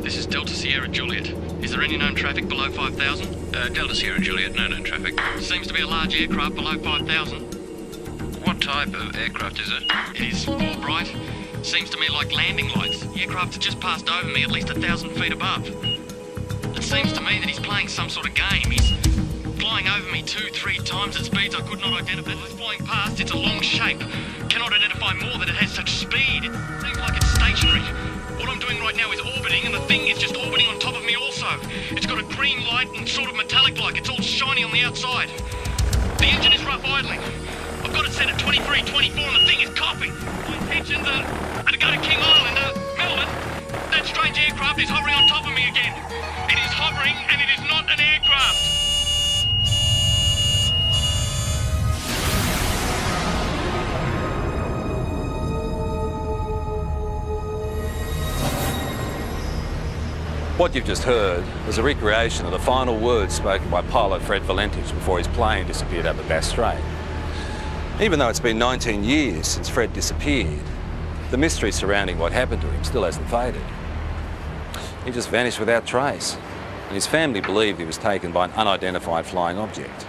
This is Delta Sierra Juliet. Is there any known traffic below 5,000? Delta Sierra Juliet, no known traffic. Seems to be a large aircraft below 5,000. What type of aircraft is it? It is more bright. Seems to me like landing lights. The aircraft has just passed over me at least 1,000 feet above. It seems to me that he's playing some sort of game. He's flying over me 2-3 times at speeds I could not identify. It's flying past, it's a long shape. Cannot identify more that it has such speed. It seems like it's stationary. What I'm doing right now is orbiting, and the thing is just orbiting on top of me also. It's got a green light and sort of metallic-like. It's all shiny on the outside. The engine is rough idling. I've got it set at 23, 24, and the thing is coughing. My intentions are to go to King Island, Melbourne. That strange aircraft is hovering on top of me again. It is hovering, and it is not an aircraft. What you've just heard was a recreation of the final words spoken by pilot Fred Valentich before his plane disappeared over Bass Strait. Even though it's been 19 years since Fred disappeared, the mystery surrounding what happened to him still hasn't faded. He just vanished without trace, and his family believed he was taken by an unidentified flying object.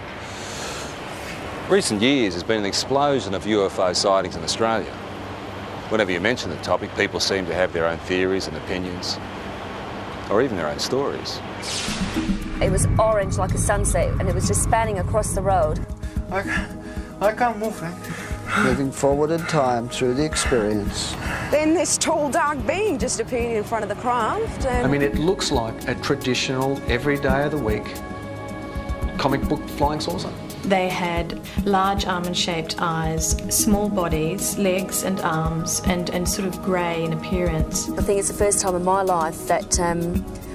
Recent years has been an explosion of UFO sightings in Australia. Whenever you mention the topic, people seem to have their own theories and opinions, or even their own stories. It was orange like a sunset, and it was just spanning across the road. I can't move, man. Moving forward in time through the experience. Then this tall, dark being just appeared in front of the craft. And I mean, it looks like a traditional, every day of the week, comic book flying saucer. They had large almond-shaped eyes, small bodies, legs and arms, and sort of grey in appearance. I think it's the first time in my life that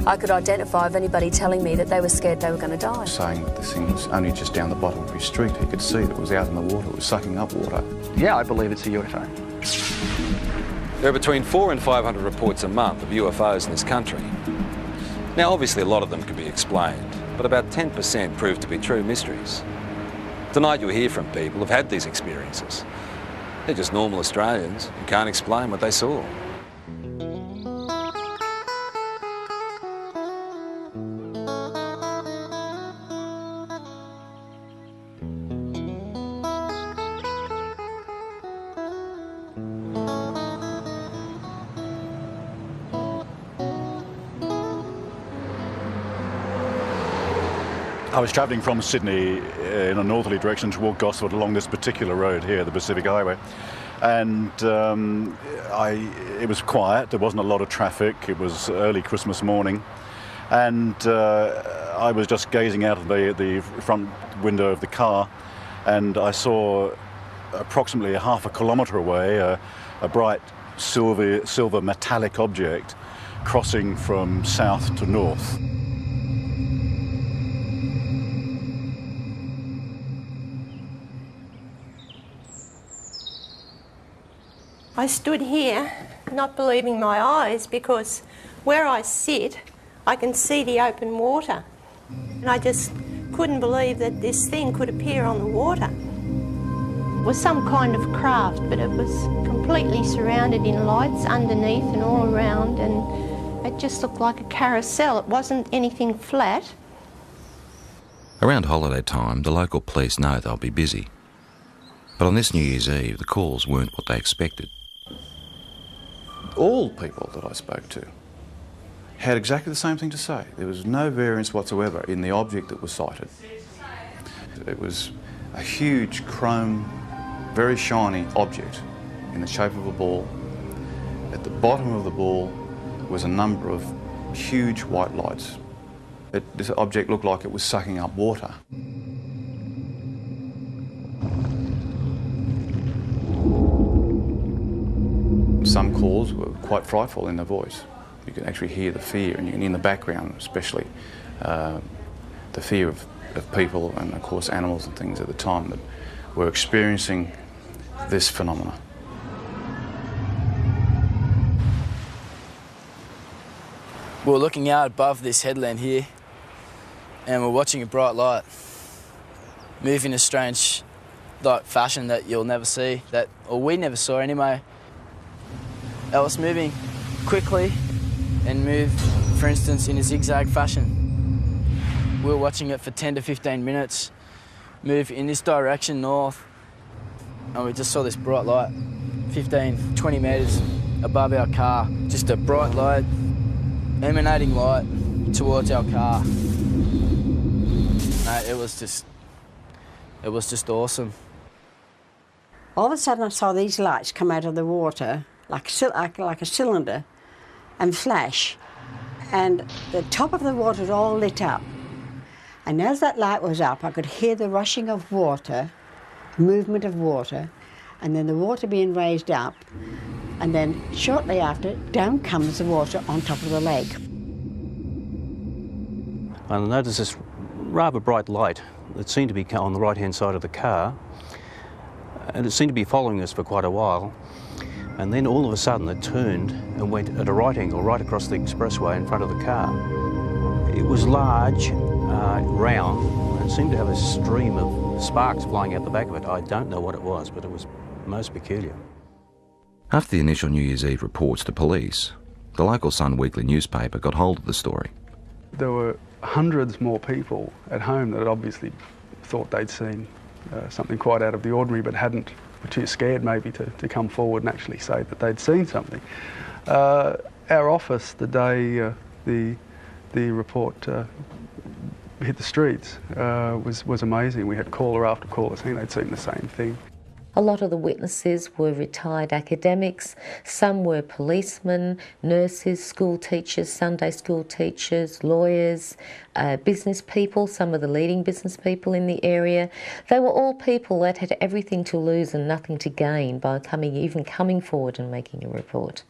I could identify of anybody telling me that they were scared they were going to die. Saying that this thing was only just down the bottom of his street. He could see that it was out in the water, it was sucking up water. Yeah, I believe it's a UFO. There are between 400 and 500 reports a month of UFOs in this country. Now, obviously a lot of them can be explained, but about 10% prove to be true mysteries. Tonight you'll hear from people who've had these experiences. They're just normal Australians who can't explain what they saw. I was travelling from Sydney in a northerly direction toward Gosford along this particular road here, the Pacific Highway, and it was quiet. There wasn't a lot of traffic. It was early Christmas morning, and I was just gazing out of the front window of the car, and I saw approximately half a kilometre away a bright silver metallic object crossing from south to north. I stood here not believing my eyes, because where I sit I can see the open water, and I just couldn't believe that this thing could appear on the water. It was some kind of craft, but it was completely surrounded in lights underneath and all around, and it just looked like a carousel. It wasn't anything flat. Around holiday time, the local police know they'll be busy. But on this New Year's Eve, the calls weren't what they expected. All people that I spoke to had exactly the same thing to say. There was no variance whatsoever in the object that was sighted. It was a huge chrome, very shiny object in the shape of a ball. At the bottom of the ball was a number of huge white lights. This object looked like it was sucking up water. Some calls were quite frightful in the voice. You could actually hear the fear, and in the background especially, the fear of people and of course animals and things at the time that were experiencing this phenomena. We're looking out above this headland here, and we're watching a bright light move in a strange fashion that you'll never see, or we never saw anyway. It was moving quickly and moved for instance, in a zigzag fashion. We were watching it for 10 to 15 minutes, move in this direction north, and we just saw this bright light, 15, 20 metres above our car. Just a bright light, emanating light towards our car. It was just awesome. All of a sudden I saw these lights come out of the water like a cylinder and flash, and the top of the water all lit up. And as that light was up, I could hear the rushing of water, movement of water, and then the water being raised up, and then shortly after, down comes the water on top of the lake. I noticed this rather bright light that seemed to be on the right-hand side of the car, and it seemed to be following us for quite a while. And then all of a sudden it turned and went at a right angle right across the expressway in front of the car. It was large, round, and seemed to have a stream of sparks flying out the back of it. I don't know what it was, but it was most peculiar. After the initial New Year's Eve reports to police, the local Sun Weekly newspaper got hold of the story. There were hundreds more people at home that had obviously thought they'd seen something quite out of the ordinary, but were too scared maybe to come forward and actually say that they'd seen something. Our office, the day the report hit the streets, was amazing. We had caller after caller saying they'd seen the same thing. A lot of the witnesses were retired academics, some were policemen, nurses, school teachers, Sunday school teachers, lawyers, business people, some of the leading business people in the area. They were all people that had everything to lose and nothing to gain by even coming forward and making a report.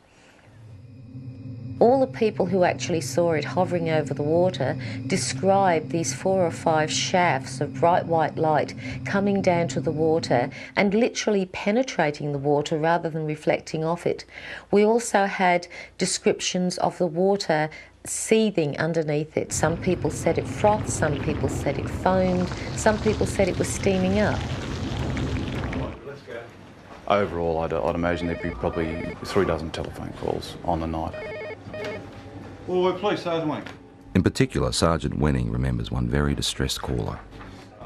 All the people who actually saw it hovering over the water described these 4 or 5 shafts of bright white light coming down to the water and literally penetrating the water rather than reflecting off it. We also had descriptions of the water seething underneath it. Some people said it frothed, some people said it foamed, some people said it was steaming up. Overall, I'd imagine there'd be probably 3 dozen telephone calls on the night. Well, we're police, Sergeant Wenning. In particular, Sergeant Wenning remembers one very distressed caller.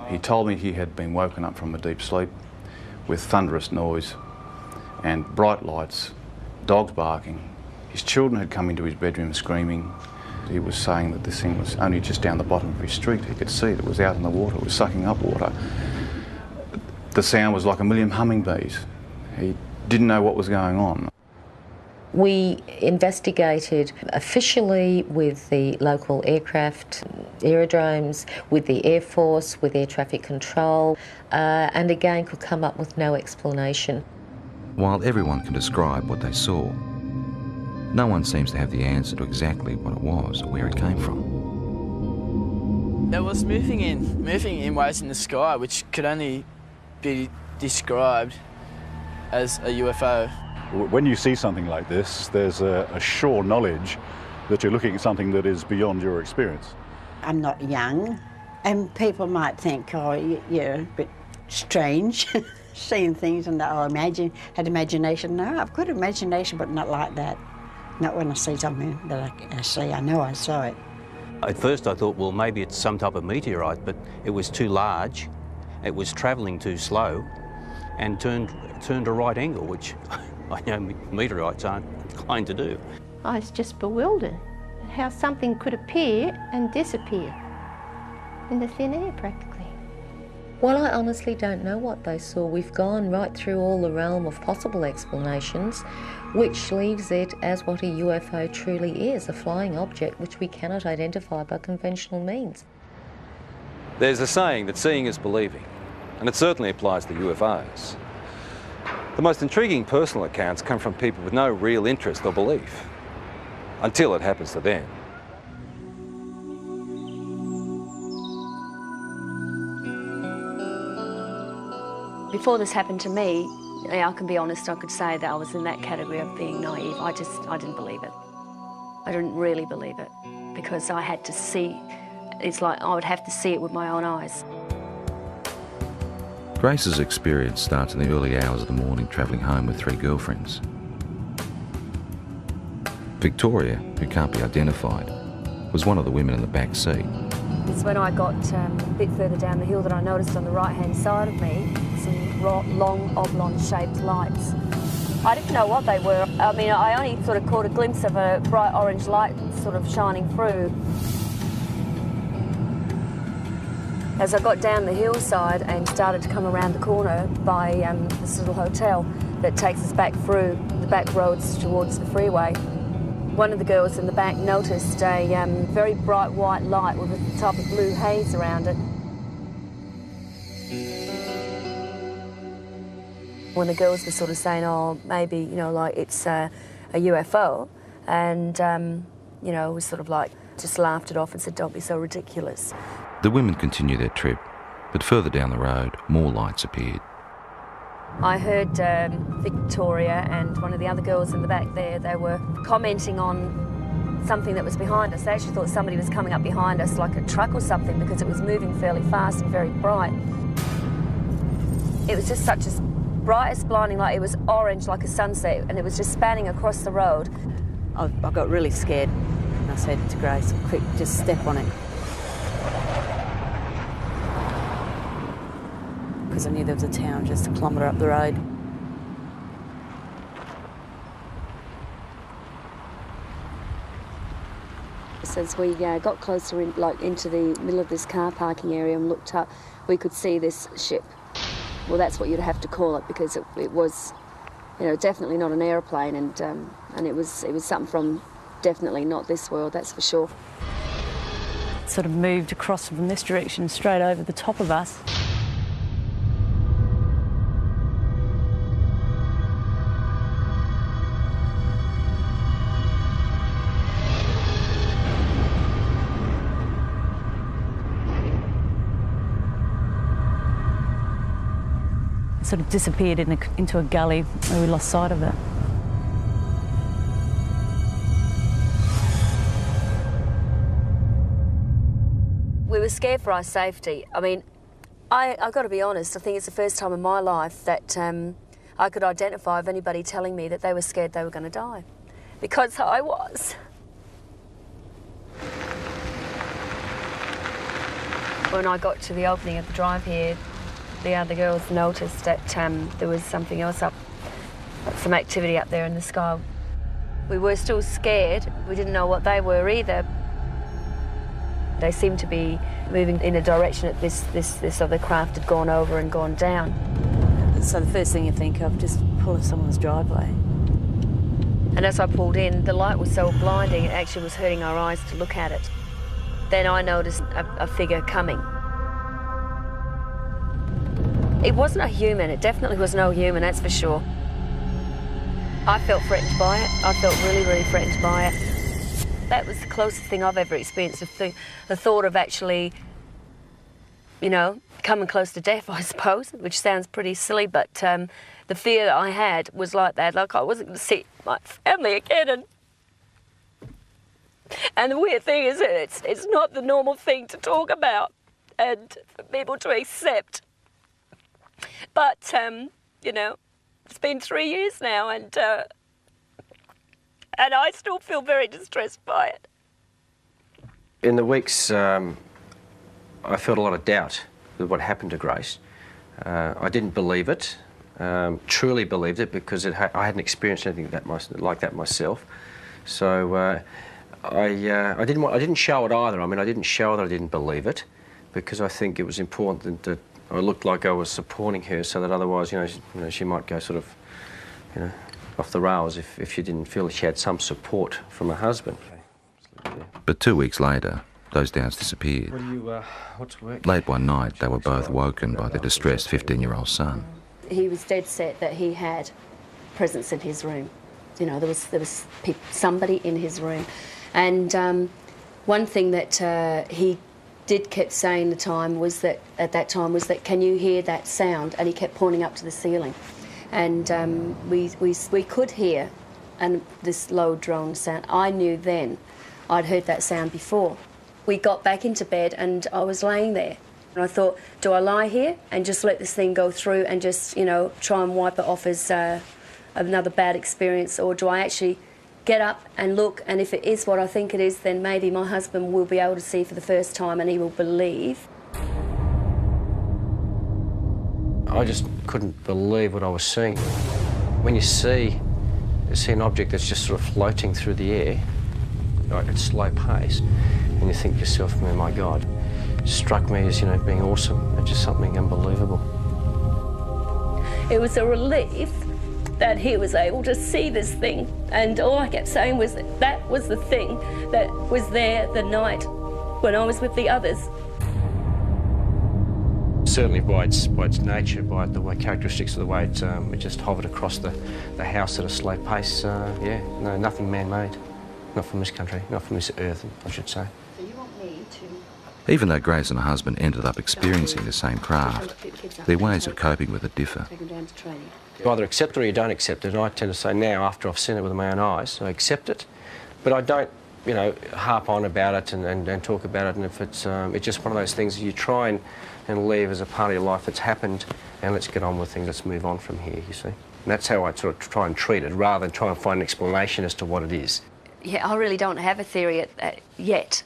He told me he had been woken up from a deep sleep with thunderous noise and bright lights, dogs barking. His children had come into his bedroom screaming. He was saying that this thing was only just down the bottom of his street. He could see that it was out in the water, it was sucking up water. The sound was like a million hummingbees. He didn't know what was going on. We investigated officially with the local aircraft, aerodromes, with the Air Force, with air traffic control, and again could come up with no explanation. While everyone can describe what they saw, no one seems to have the answer to exactly what it was or where it came from. It was moving in waves in the sky, which could only be described as a UFO. When you see something like this, there's a sure knowledge that you're looking at something that is beyond your experience. I'm not young, and people might think, oh, you're a bit strange, seeing things and had imagination. No, I've got imagination, but not like that. Not when I see something that I see, I know I saw it. At first I thought, well, maybe it's some type of meteorite, but it was too large, it was travelling too slow, and turned a right angle, which I know meteorites aren't inclined to do. I was just bewildered at how something could appear and disappear in the thin air practically. Well, I honestly don't know what they saw. We've gone right through all the realm of possible explanations, which leaves it as what a UFO truly is, a flying object which we cannot identify by conventional means. There's a saying that seeing is believing, and it certainly applies to UFOs. The most intriguing personal accounts come from people with no real interest or belief, until it happens to them. Before this happened to me, I can be honest, I could say that I was in that category of being naive. I didn't believe it. I didn't really believe it, because I had to see, it's like I would have to see it with my own eyes. Grace's experience starts in the early hours of the morning travelling home with 3 girlfriends. Victoria, who can't be identified, was one of the women in the back seat. It's when I got a bit further down the hill that I noticed on the right-hand side of me some long oblong-shaped lights. I didn't know what they were. I mean, I only sort of caught a glimpse of a bright orange light sort of shining through. As I got down the hillside and started to come around the corner by this little hotel that takes us back through the back roads towards the freeway, one of the girls in the back noticed a very bright white light with a type of blue haze around it. When the girls were sort of saying, oh, maybe, you know, like it's a UFO, and, you know, was sort of like, just laughed it off and said, don't be so ridiculous. The women continued their trip, but further down the road, more lights appeared. I heard Victoria and one of the other girls in the back there, they were commenting on something that was behind us. They actually thought somebody was coming up behind us, like a truck or something, because it was moving fairly fast and very bright. It was just such a bright as blinding light. It was orange like a sunset, and it was just spanning across the road. I got really scared, and I said to Grace, quick, just step on it. Because I knew there was a town just a kilometre up the road. So as we got closer into the middle of this car parking area and looked up, we could see this ship. Well, that's what you'd have to call it, because it was, you know, definitely not an aeroplane, and it was something from definitely not this world, that's for sure. It sort of moved across from this direction straight over the top of us. Sort of disappeared into a gully where we lost sight of it. We were scared for our safety. I mean, I've got to be honest, I think it's the first time in my life that I could identify of anybody telling me that they were scared they were going to die. Because I was. When I got to the opening of the drive here, the other girls noticed that there was something else up, some activity up there in the sky. We were still scared. We didn't know what they were either. They seemed to be moving in a direction that this other craft had gone over and gone down. So the first thing you think of, just pull in someone's driveway. And as I pulled in, the light was so blinding, it actually was hurting our eyes to look at it. Then I noticed a figure coming. It wasn't a human, it definitely was no human, that's for sure. I felt threatened by it. I felt really, really threatened by it. That was the closest thing I've ever experienced, the thought of actually, you know, coming close to death, I suppose, which sounds pretty silly, but the fear that I had was like that, like I wasn't going to see my family again. And the weird thing is that it's not the normal thing to talk about and for people to accept. But, you know, it's been 3 years now, and I still feel very distressed by it. In the weeks, I felt a lot of doubt with what happened to Grace. I didn't believe it, truly believed it, because I hadn't experienced anything like that myself. So I didn't show it either. I mean, I didn't show that I didn't believe it, because I think it was important that I looked like I was supporting her, so that otherwise, you know, she might go sort of, you know, off the rails if she didn't feel she had some support from her husband. But 2 weeks later, those doubts disappeared. What's work? Late one night, they were both woken by their distressed 15-year-old son. He was dead set that he had presence in his room. You know, there was somebody in his room. And one thing that he kept saying at that time was that, can you hear that sound? And he kept pointing up to the ceiling. And we could hear this low drone sound. I knew then I'd heard that sound before. We got back into bed and I was laying there. And I thought, do I lie here and just let this thing go through and just, you know, try and wipe it off as another bad experience, or do I actually get up and look, and if it is what I think it is, then maybe my husband will be able to see for the first time and he will believe. I just couldn't believe what I was seeing. When you see an object that's just sort of floating through the air, like at slow pace, and you think to yourself, oh my God, it struck me as, you know, being awesome. It's just something unbelievable. It was a relief that he was able to see this thing, and all I kept saying was that was the thing that was there the night when I was with the others. Certainly by its nature, by the way, characteristics of the way it just hovered across the house at a slow pace, yeah, no, nothing man-made. Not from this country, not from this earth, I should say. So you want me to... Even though Grace and her husband ended up experiencing the same craft, their ways of coping with it differ. You either accept it or you don't accept it, and I tend to say now, after I've seen it with my own eyes, I accept it, but I don't, you know, harp on about it and talk about it, and if it's just one of those things you try and leave as a part of your life that's happened, and let's get on with things, let's move on from here, you see. And that's how I sort of try and treat it, rather than try and find an explanation as to what it is. Yeah, I really don't have a theory yet.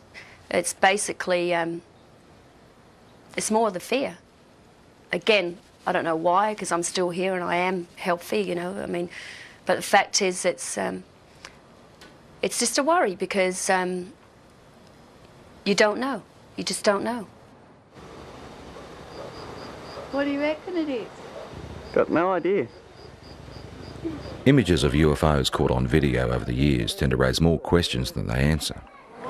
It's basically, it's more the fear. Again, I don't know why, because I'm still here and I am healthy, you know, I mean, but the fact is it's just a worry because you don't know. You just don't know. What do you reckon it is? Got no idea. Images of UFOs caught on video over the years tend to raise more questions than they answer.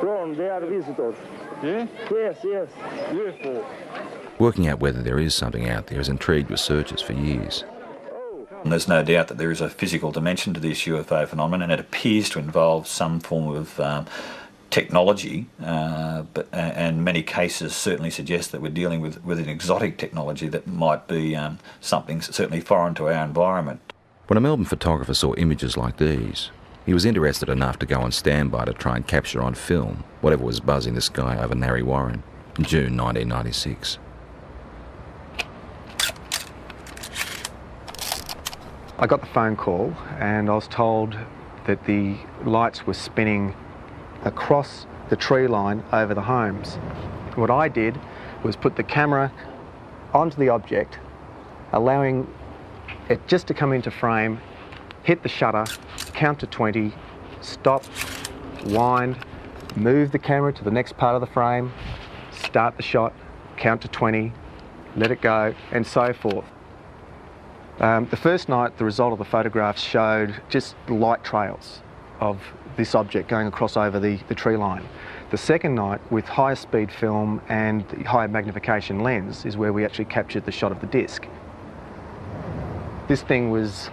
Ron, they are visitors. Yeah? Yes, yes. UFO. Working out whether there is something out there has intrigued researchers for years. There's no doubt that there is a physical dimension to this UFO phenomenon, and it appears to involve some form of technology, and many cases certainly suggest that we're dealing with an exotic technology that might be something certainly foreign to our environment. When a Melbourne photographer saw images like these, he was interested enough to go on standby to try and capture on film whatever was buzzing the sky over Narre Warren in June 1996. I got the phone call and I was told that the lights were spinning across the tree line over the homes. What I did was put the camera onto the object, allowing it just to come into frame, hit the shutter, count to 20, stop, wind, move the camera to the next part of the frame, start the shot, count to 20, let it go, and so forth. The first night, the result of the photographs showed just light trails of this object going across over the tree line. The second night, with higher speed film and the higher magnification lens, is where we actually captured the shot of the disc. This thing was,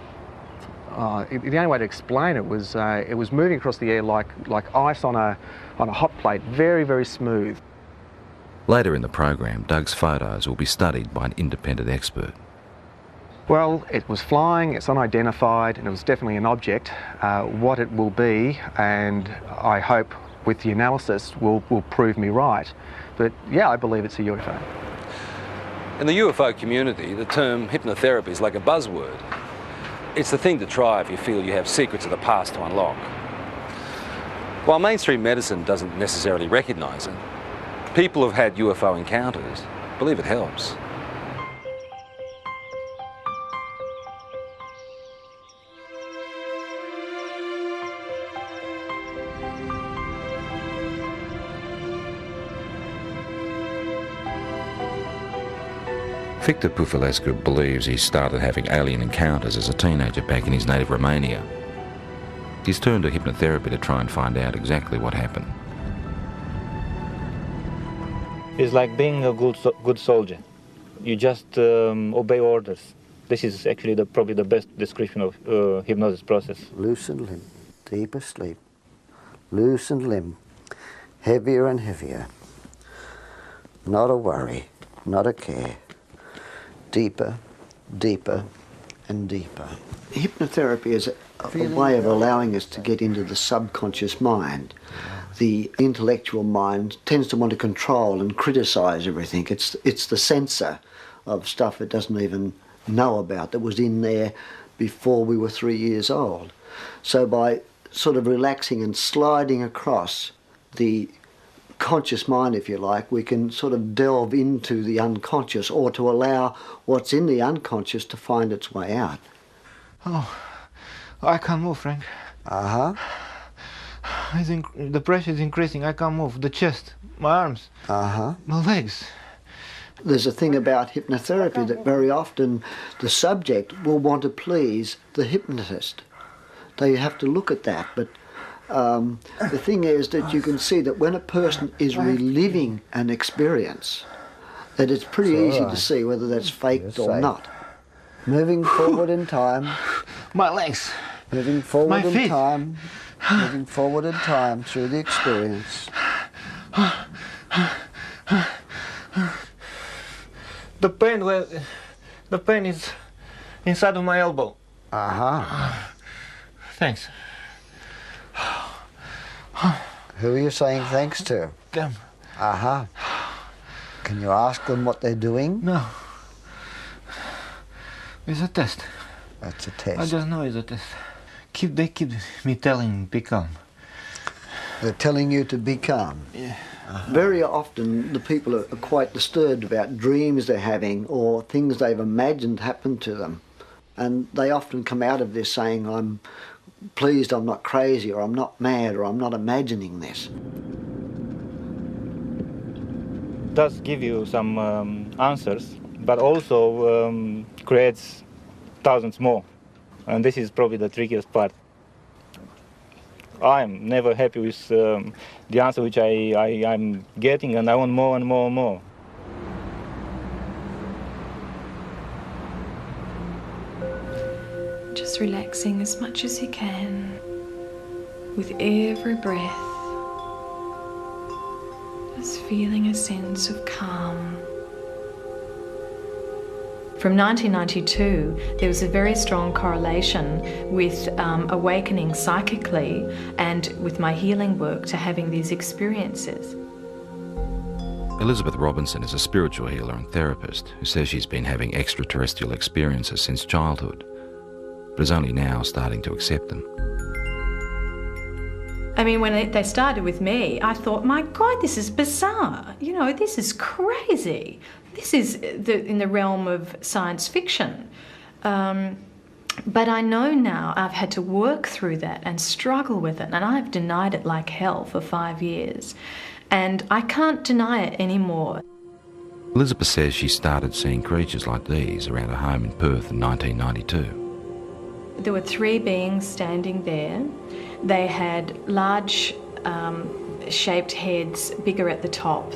the only way to explain it was moving across the air like ice on a hot plate, very, very smooth. Later in the program, Doug's photos will be studied by an independent expert. Well, it was flying, it's unidentified, and it was definitely an object. What it will be, and I hope with the analysis will prove me right. But yeah, I believe it's a UFO. In the UFO community, the term hypnotherapy is like a buzzword. It's the thing to try if you feel you have secrets of the past to unlock. While mainstream medicine doesn't necessarily recognise it, people who've had UFO encounters believe it helps. Victor Pufulescu believes he started having alien encounters as a teenager back in his native Romania. He's turned to hypnotherapy to try and find out exactly what happened. It's like being a good soldier. You just obey orders. This is actually probably the best description of hypnosis process. Loosened limb, deeper sleep. Loosened limb, heavier and heavier. Not a worry, not a care. Deeper, deeper, and deeper. Hypnotherapy is a way of allowing us to get into the subconscious mind. The intellectual mind tends to want to control and criticise everything. It's the censor of stuff it doesn't even know about that was in there before we were 3 years old. So by sort of relaxing and sliding across the conscious mind, if you like, we can sort of delve into the unconscious, or to allow what's in the unconscious to find its way out. Oh, I can't move, Frank. Uh-huh. The pressure is increasing. I can't move. The chest, my arms, uh-huh, my legs. There's a thing about hypnotherapy that very often the subject will want to please the hypnotist. They have to look at that, but the thing is that you can see that when a person is reliving an experience, that it's pretty easy to see whether that's faked or not. Moving forward in time. My legs. Moving forward My in feet. time. Moving forward in time through the experience. The pain is inside of my elbow. Uh-huh. Thanks. Who are you saying thanks to? Them. Uh-huh. Can you ask them what they're doing? No. It's a test. That's a test. I just know it's a test. They keep me telling be calm. They're telling you to be calm? Yeah. Uh-huh. Very often the people are quite disturbed about dreams they're having or things they've imagined happen to them. And they often come out of this saying, I'm pleased I'm not crazy, or I'm not mad, or I'm not imagining this. It does give you some answers, but also creates thousands more. And this is probably the trickiest part. I'm never happy with the answer which I'm getting, and I want more and more and more. Just relaxing as much as you can with every breath. Just feeling a sense of calm. From 1992, there was a very strong correlation with awakening psychically and with my healing work to having these experiences. Elizabeth Robinson is a spiritual healer and therapist who says she's been having extraterrestrial experiences since childhood, but is only now starting to accept them. I mean, when they started with me, I thought, my God, this is bizarre. You know, this is crazy. This is in the realm of science fiction. But I know now I've had to work through that and struggle with it, and I've denied it like hell for 5 years. And I can't deny it anymore. Elizabeth says she started seeing creatures like these around her home in Perth in 1992. There were 3 beings standing there. They had large shaped heads, bigger at the top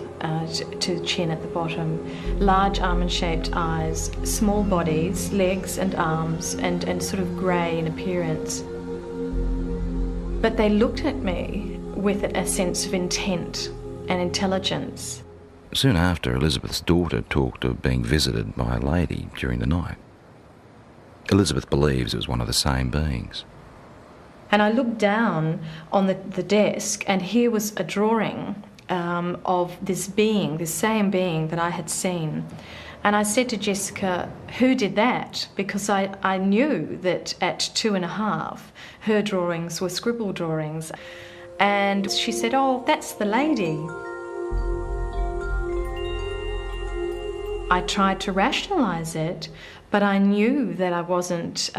to the chin at the bottom, large almond-shaped eyes, small bodies, legs and arms, and sort of grey in appearance. But they looked at me with a sense of intent and intelligence. Soon after, Elizabeth's daughter talked of being visited by a lady during the night. Elizabeth believes it was one of the same beings. And I looked down on the desk, and here was a drawing of this being, this same being that I had seen. And I said to Jessica, who did that? Because I knew that at 2.5, her drawings were scribble drawings. And she said, oh, that's the lady. I tried to rationalise it, but I knew that I wasn't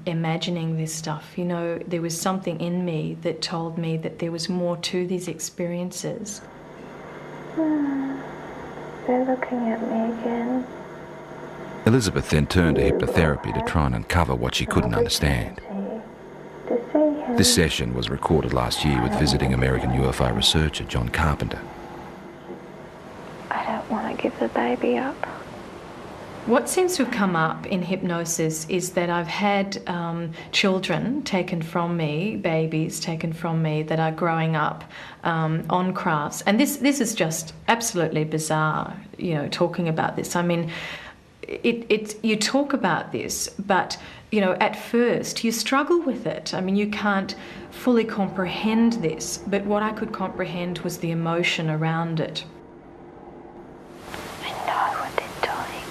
imagining this stuff. You know, there was something in me that told me that there was more to these experiences. They're looking at me again. Elizabeth then turned to hypnotherapy to try and uncover what she couldn't understand. This session was recorded last year with visiting American UFO researcher John Carpenter. I don't want to give the baby up. What seems to have come up in hypnosis is that I've had children taken from me, babies taken from me that are growing up on crafts. And this is just absolutely bizarre, you know, talking about this. I mean, you talk about this, but, you know, at first you struggle with it. I mean, you can't fully comprehend this, but what I could comprehend was the emotion around it. I know what they're doing.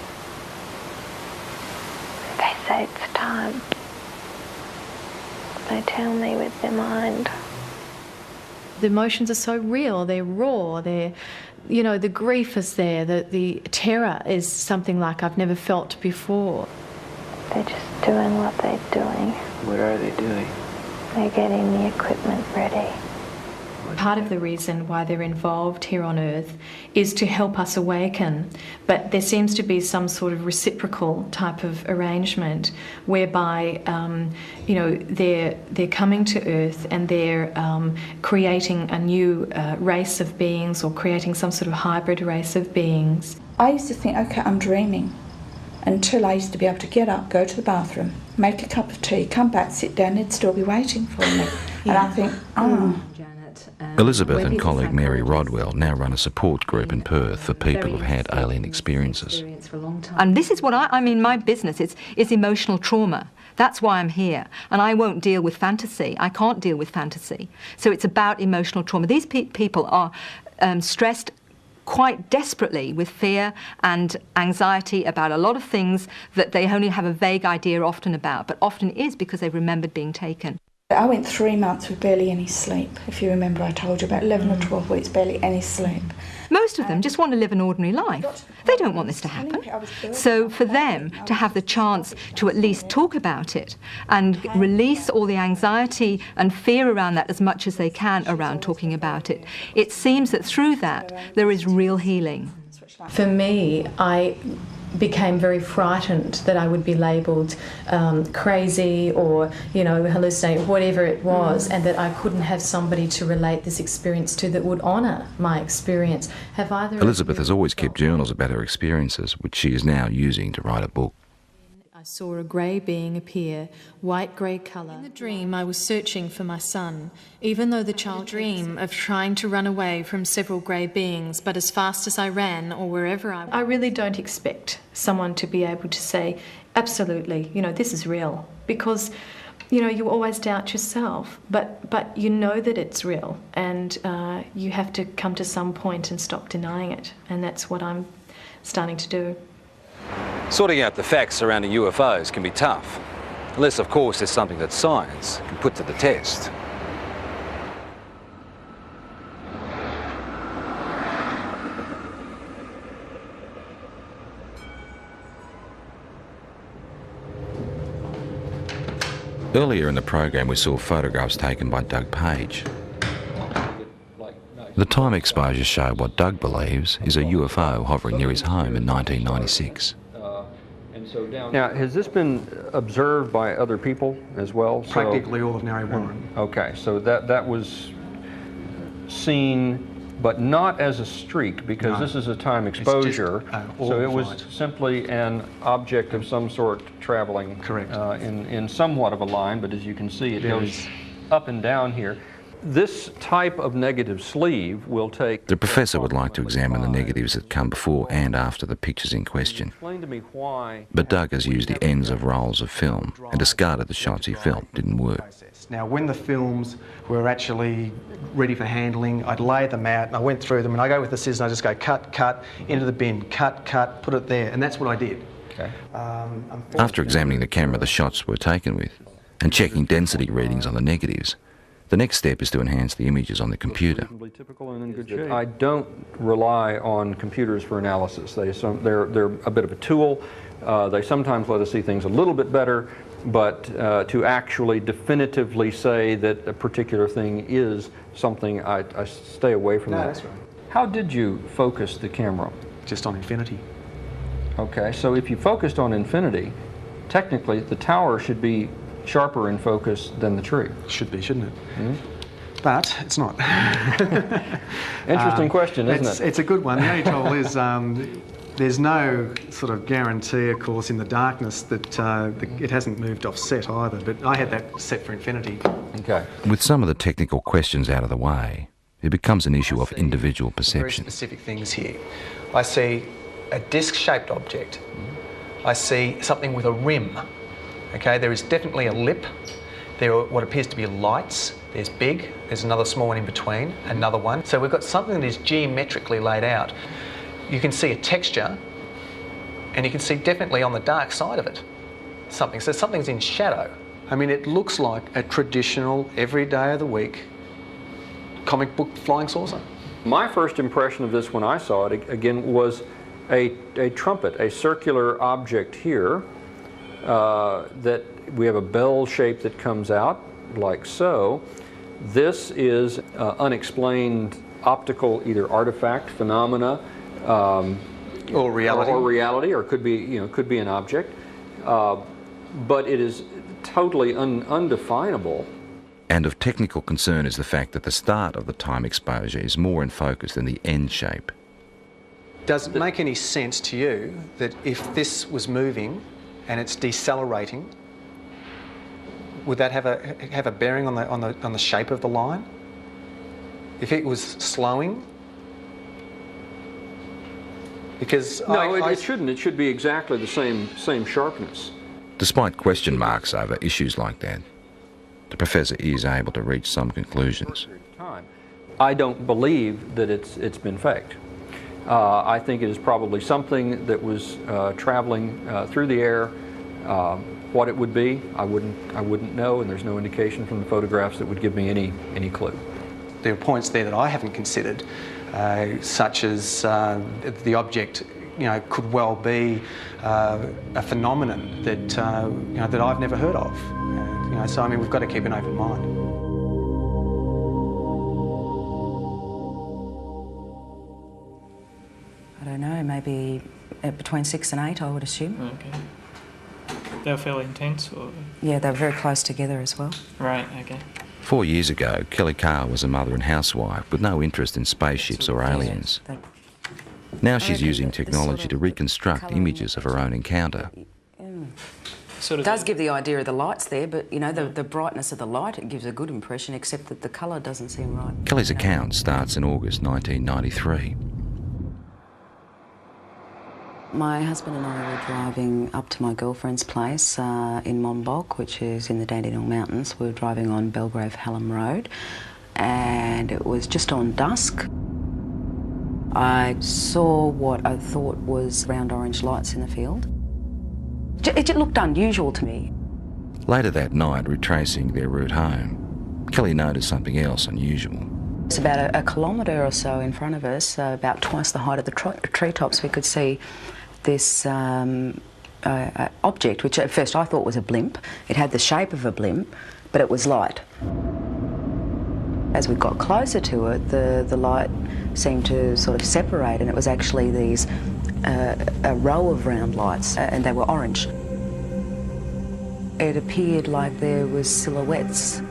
They say it's time. they tell me with their mind. The emotions are so real, they're raw, they're, you know, the grief is there, the terror is something like I've never felt before. They're just doing what they're doing. What are they doing? They're getting the equipment ready. Part of the reason why they're involved here on Earth is to help us awaken, but there seems to be some sort of reciprocal type of arrangement whereby, you know, they're coming to Earth and they're creating a new race of beings, or creating some sort of hybrid race of beings. I used to think, okay, I'm dreaming, until I used to be able to get up, go to the bathroom, make a cup of tea, come back, sit down, they'd still be waiting for me. And I think, oh. Elizabeth and colleague Mary Rodwell now run a support group in Perth for people who've had alien experiences. And this is what I mean, my business is emotional trauma. That's why I'm here. And I won't deal with fantasy. I can't deal with fantasy. So it's about emotional trauma. These people are stressed quite desperately with fear and anxiety about a lot of things that they only have a vague idea often about, but often is because they've remembered being taken. I went 3 months with barely any sleep. If you remember, I told you about 11 or 12 weeks, barely any sleep. Most of them just want to live an ordinary life. They don't want this to happen. So for them to have the chance to at least talk about it and release all the anxiety and fear around that as much as they can around talking about it, it seems that through that there is real healing. For me, I became very frightened that I would be labelled crazy or, you know, hallucinating, whatever it was, and that I couldn't have somebody to relate this experience to that would honour my experience. Have either Elizabeth has always kept journals about her experiences, which she is now using to write a book. I saw a grey being appear, white-grey colour. In the dream, I was searching for my son, even though the child dream of trying to run away from several grey beings, but as fast as I ran or wherever I really don't expect someone to be able to say, absolutely, you know, this is real, because, you know, you always doubt yourself, but you know that it's real, and you have to come to some point and stop denying it, and that's what I'm starting to do. Sorting out the facts surrounding UFOs can be tough, unless of course there's something that science can put to the test. Earlier in the program we saw photographs taken by Doug Page. The time exposures show what Doug believes is a UFO hovering near his home in 1996. Now, has this been observed by other people as well? Practically all of Narre Warren. Okay, so that was seen, but not as a streak, because this is a time exposure. So it was simply an object of some sort traveling. Correct. In somewhat of a line, but as you can see, it goes up and down here. This type of negative sleeve will take... The professor would like to examine the negatives that come before and after the pictures in question. Explain to me why... But Doug has used the ends of rolls of film and discarded the shots he felt didn't work. Now, when the films were actually ready for handling, I'd lay them out and I went through them and I go with the scissors and I just go cut, cut, into the bin, cut, cut, put it there, and that's what I did. Okay. After examining the camera the shots were taken with and checking density readings on the negatives, the next step is to enhance the images on the computer. I don't rely on computers for analysis. They're a bit of a tool. They sometimes let us see things a little bit better, but to actually definitively say that a particular thing is something, I stay away from that. That's right. How did you focus the camera? Just on infinity. Okay, so if you focused on infinity, technically the tower should be sharper in focus than the tree. Should be, shouldn't it? Mm-hmm. But it's not. Interesting question, isn't it? It's a good one. The only trouble is there's no sort of guarantee, of course, in the darkness that it hasn't moved off set either, but I had that set for infinity. Okay. With some of the technical questions out of the way, it becomes an issue of individual perception. Very specific things here. I see a disc-shaped object. I see something with a rim. Okay, there is definitely a lip. There are what appears to be lights. There's big, there's another small one in between, another one. So we've got something that is geometrically laid out. You can see a texture, and you can see definitely on the dark side of it something. So something's in shadow, I mean, it looks like a traditional, every day of the week, comic book flying saucer. My first impression of this when I saw it, again, was a trumpet, a circular object here that we have a bell shape that comes out like so. This is unexplained optical either artifact, phenomena, or reality, or could be, could be an object, but it is totally undefinable. And of technical concern is the fact that the start of the time exposure is more in focus than the end shape. Does it make any sense to you that if this was moving and it's decelerating, would that have a bearing on the shape of the line? If it was slowing? Because no, it shouldn't. It should be exactly the same sharpness. Despite question marks over issues like that, the professor is able to reach some conclusions. I don't believe that it's been faked. I think it is probably something that was traveling through the air. What it would be, I wouldn't know, and there's no indication from the photographs that would give me any clue. There are points there that I haven't considered, such as the object, could well be a phenomenon that that I've never heard of. So I mean, we've got to keep an open mind. I don't know, maybe between 6 and 8, I would assume. Okay. They were fairly intense, or? Yeah, they were very close together as well. Right, okay. 4 years ago, Kelly Carr was a mother and housewife with no interest in spaceships or aliens. Now she's using technology to reconstruct images of her own encounter. It does give the idea of the lights there, but the brightness of the light, it gives a good impression, except that the colour doesn't seem right. Kelly's account starts in August 1993. My husband and I were driving up to my girlfriend's place in Monbulk, which is in the Dandenong Mountains. We were driving on Belgrave Hallam Road, and it was just on dusk. I saw what I thought was round orange lights in the field. It looked unusual to me. Later that night, retracing their route home, Kelly noticed something else unusual. It's about a kilometre or so in front of us, about twice the height of the treetops. We could see this object, which at first I thought was a blimp. It had the shape of a blimp, but it was light. As we got closer to it, the light seemed to sort of separate, and it was actually these a row of round lights, and they were orange. It appeared like there was silhouettes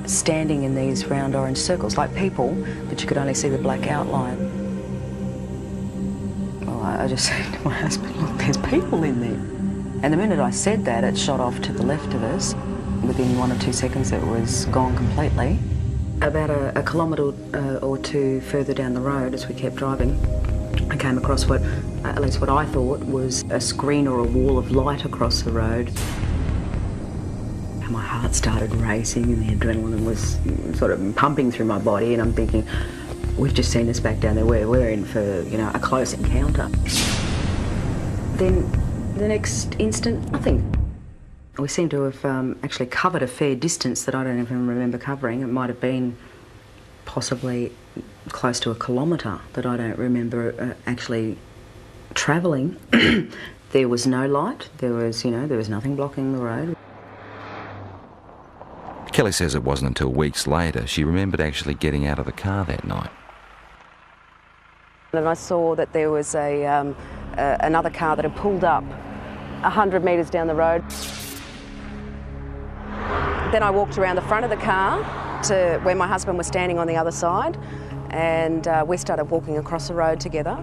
standing in these round orange circles, like people, but you could only see the black outline. Well, I just said to my husband, look, there's people in there. And the minute I said that, it shot off to the left of us. Within 1 or 2 seconds, it was gone completely. About a kilometre or two further down the road, as we kept driving, I came across at least what I thought was a screen or a wall of light across the road. And my heart started racing and the adrenaline was sort of pumping through my body, and I'm thinking, we've just seen this back down there, we're in for, a close encounter. Then the next instant, nothing. We seem to have actually covered a fair distance that I don't even remember covering. It might have been possibly close to a kilometre that I don't remember actually travelling. There was no light. There was nothing blocking the road. Kelly says it wasn't until weeks later she remembered actually getting out of the car that night. And I saw that there was another car that had pulled up 100 metres down the road. Then I walked around the front of the car to where my husband was standing on the other side, and we started walking across the road together.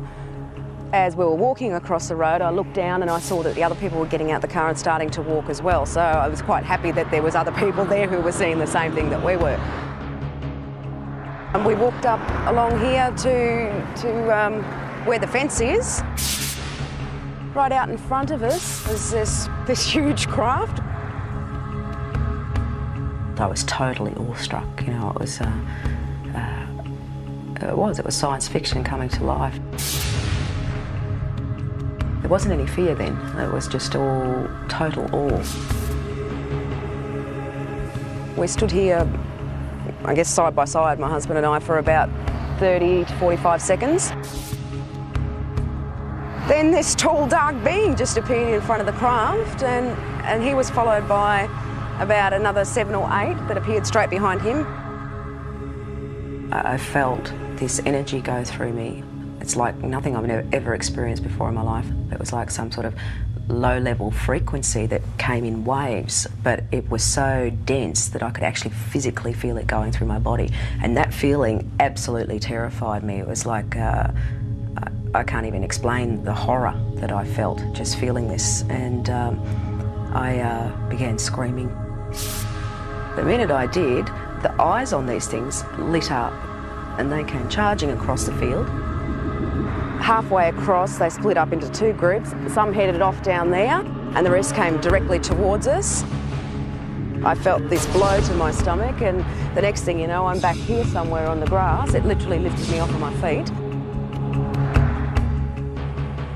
As we were walking across the road, I looked down and I saw that the other people were getting out the car and starting to walk as well. So I was quite happy that there was other people there who were seeing the same thing that we were. And we walked up along here to where the fence is. Right out in front of us is this huge craft. I was totally awestruck, it was science fiction coming to life. There wasn't any fear then, it was just all total awe. We stood here, I guess side by side, my husband and I, for about 30 to 45 seconds. Then this tall, dark being just appeared in front of the craft, and he was followed by about another 7 or 8 that appeared straight behind him. I felt this energy go through me. It's like nothing I've ever experienced before in my life. It was like some sort of low-level frequency that came in waves, but it was so dense that I could actually physically feel it going through my body. And that feeling absolutely terrified me. It was like, I can't even explain the horror that I felt just feeling this. And I began screaming. The minute I did, the eyes on these things lit up and they came charging across the field. Halfway across, they split up into 2 groups. Some headed off down there and the rest came directly towards us. I felt this blow to my stomach, and the next thing you know, I'm back here somewhere on the grass. It literally lifted me off of my feet.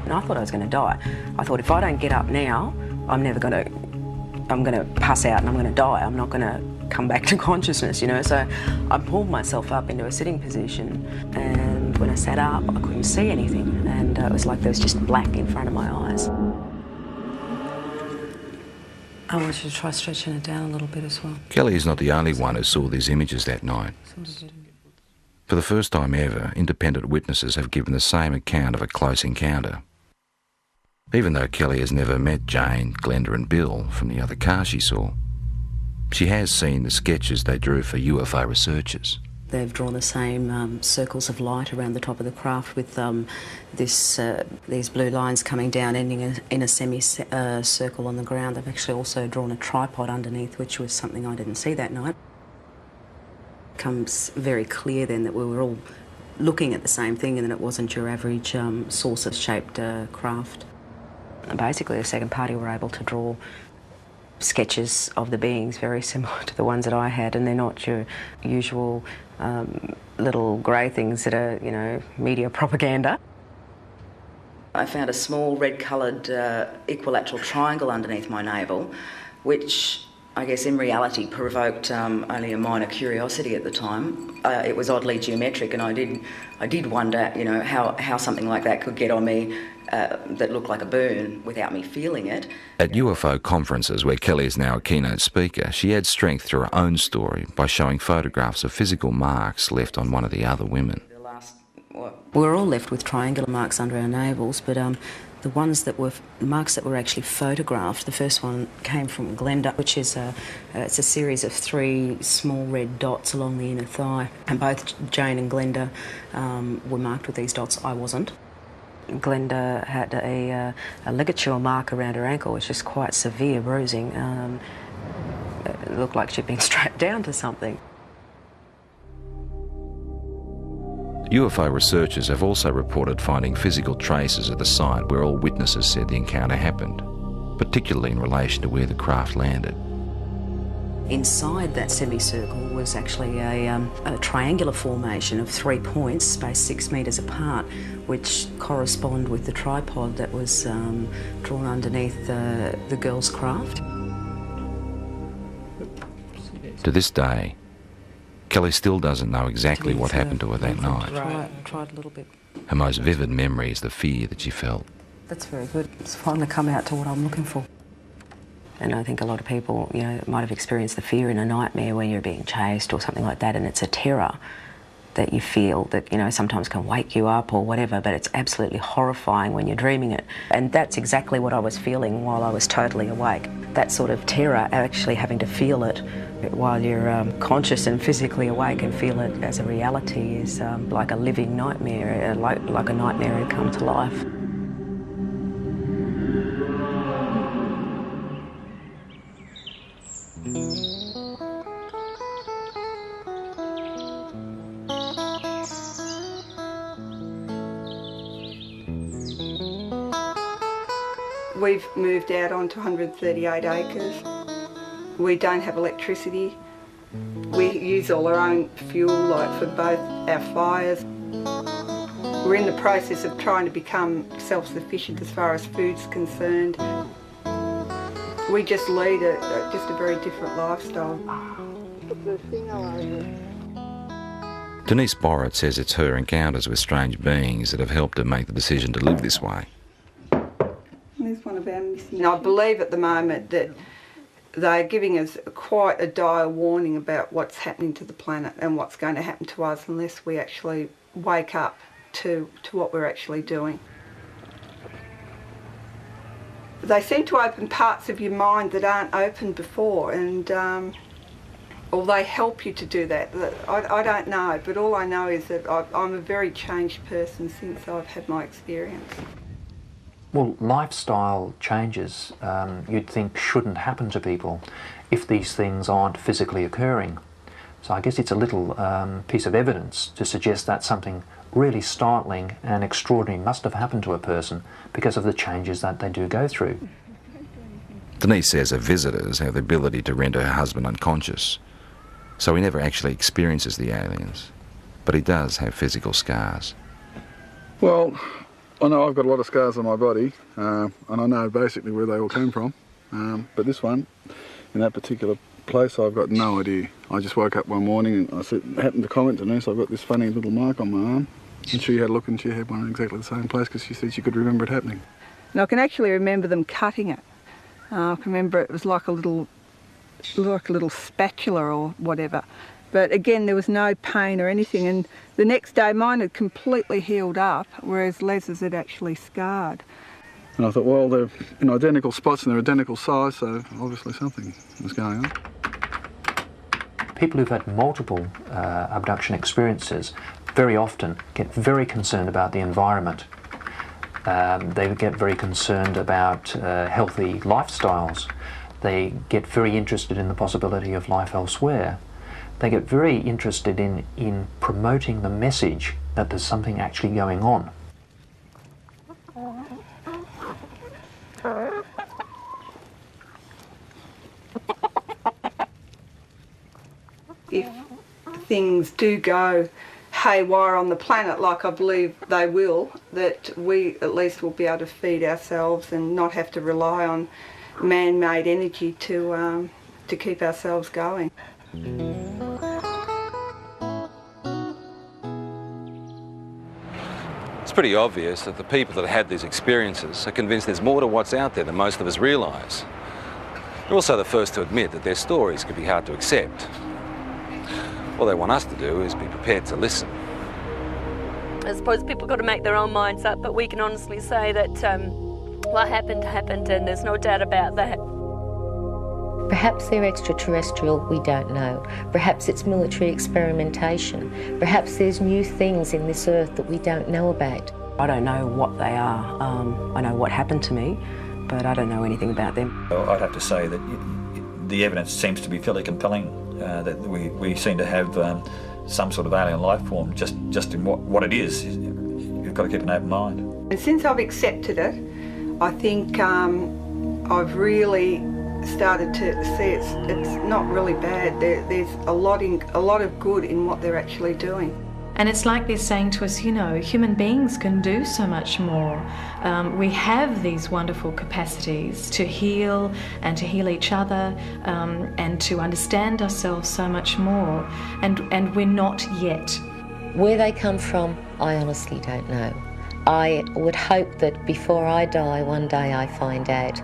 And I thought I was going to die. I thought if I don't get up now, I'm going to pass out and I'm going to die. I'm not going to come back to consciousness, you know. So I pulled myself up into a sitting position, and when I sat up, I couldn't see anything, and it was like there was just black in front of my eyes. I want you to try stretching it down a little bit as well. Kelly is not the only one who saw these images that night. For the first time ever, independent witnesses have given the same account of a close encounter. Even though Kelly has never met Jane, Glenda and Bill from the other car she saw, she has seen the sketches they drew for UFO researchers. They've drawn the same circles of light around the top of the craft with these blue lines coming down, ending in a semicircle on the ground. They've actually also drawn a tripod underneath, which was something I didn't see that night. It becomes very clear then that we were all looking at the same thing and that it wasn't your average saucer-shaped craft. And basically, the second party were able to draw sketches of the beings very similar to the ones that I had, and they're not your usual little grey things that are, you know, media propaganda. I found a small red-coloured equilateral triangle underneath my navel, which I guess in reality provoked only a minor curiosity at the time. It was oddly geometric, and I did wonder, you know, how something like that could get on me that looked like a burn without me feeling it. At UFO conferences, where Kelly is now a keynote speaker, she adds strength to her own story by showing photographs of physical marks left on one of the other women. We were all left with triangular marks under our navels, but the ones that were marks that were actually photographed, the first one came from Glenda, which is it's a series of 3 small red dots along the inner thigh, and both Jane and Glenda were marked with these dots. I wasn't. Glenda had a ligature mark around her ankle, which is quite severe bruising. It looked like she'd been strapped down to something. UFO researchers have also reported finding physical traces at the site where all witnesses said the encounter happened, particularly in relation to where the craft landed. Inside that semicircle was actually a triangular formation of 3 points spaced 6 metres apart, which correspond with the tripod that was drawn underneath the girl's craft. To this day, Kelly still doesn't know exactly what happened to her that night. Tried a little bit. Her most vivid memory is the fear that she felt. That's very good. It's finally come out to what I'm looking for. And I think a lot of people, you know, might have experienced the fear in a nightmare when you're being chased or something like that, and it's a terror that you feel that, you know, sometimes can wake you up or whatever, but it's absolutely horrifying when you're dreaming it. And that's exactly what I was feeling while I was totally awake. That sort of terror, actually having to feel it while you're conscious and physically awake and feel it as a reality, is like a living nightmare, like a nightmare had come to life. We've moved out onto 138 acres. We don't have electricity. We use all our own fuel, like for both our fires. We're in the process of trying to become self-sufficient as far as food's concerned. We just lead just a very different lifestyle. Denise Borrett says it's her encounters with strange beings that have helped her make the decision to live this way. There's one of our missing. I believe at the moment that they're giving us quite a dire warning about what's happening to the planet and what's going to happen to us unless we actually wake up to what we're actually doing. They seem to open parts of your mind that aren't open before, and or they help you to do that. I don't know, but all I know is that I'm a very changed person since I've had my experience. Well, lifestyle changes you'd think shouldn't happen to people if these things aren't physically occurring. So I guess it's a little piece of evidence to suggest that something really startling and extraordinary must have happened to a person because of the changes that they do go through. Denise says her visitors have the ability to render her husband unconscious, so he never actually experiences the aliens, but he does have physical scars. Well, I know I've got a lot of scars on my body, and I know basically where they all came from, but this one, in that particular place, I've got no idea. I just woke up one morning and I happened to comment to Denise, I've got this funny little mark on my arm, and she had a look and she had one in exactly the same place because she said she could remember it happening. And I can actually remember them cutting it. I can remember it was like a little spatula or whatever. But again, there was no pain or anything, and the next day mine had completely healed up, whereas Les's had actually scarred. And I thought, well, they're in identical spots and they're identical size, so obviously something was going on. People who've had multiple abduction experiences very often get very concerned about the environment. They get very concerned about healthy lifestyles. They get very interested in the possibility of life elsewhere. They get very interested in promoting the message that there's something actually going on. If things do go haywire on the planet, like I believe they will, that we at least will be able to feed ourselves and not have to rely on man-made energy to keep ourselves going. It's pretty obvious that the people that had these experiences are convinced there's more to what's out there than most of us realise. They're also the first to admit that their stories can be hard to accept. All they want us to do is be prepared to listen. I suppose people got to make their own minds up, but we can honestly say that what happened, happened, and there's no doubt about that. Perhaps they're extraterrestrial, we don't know. Perhaps it's military experimentation. Perhaps there's new things in this earth that we don't know about. I don't know what they are. I know what happened to me, but I don't know anything about them. I'd have to say that the evidence seems to be fairly compelling, that we seem to have some sort of alien life form just in what it is. You've got to keep an open mind. And since I've accepted it, I think I've really started to see it's not really bad. There's a lot of good in what they're actually doing. And it's like they're saying to us, you know, human beings can do so much more. We have these wonderful capacities to heal and to heal each other and to understand ourselves so much more. And we're not yet. Where they come from, I honestly don't know. I would hope that before I die, one day I find out.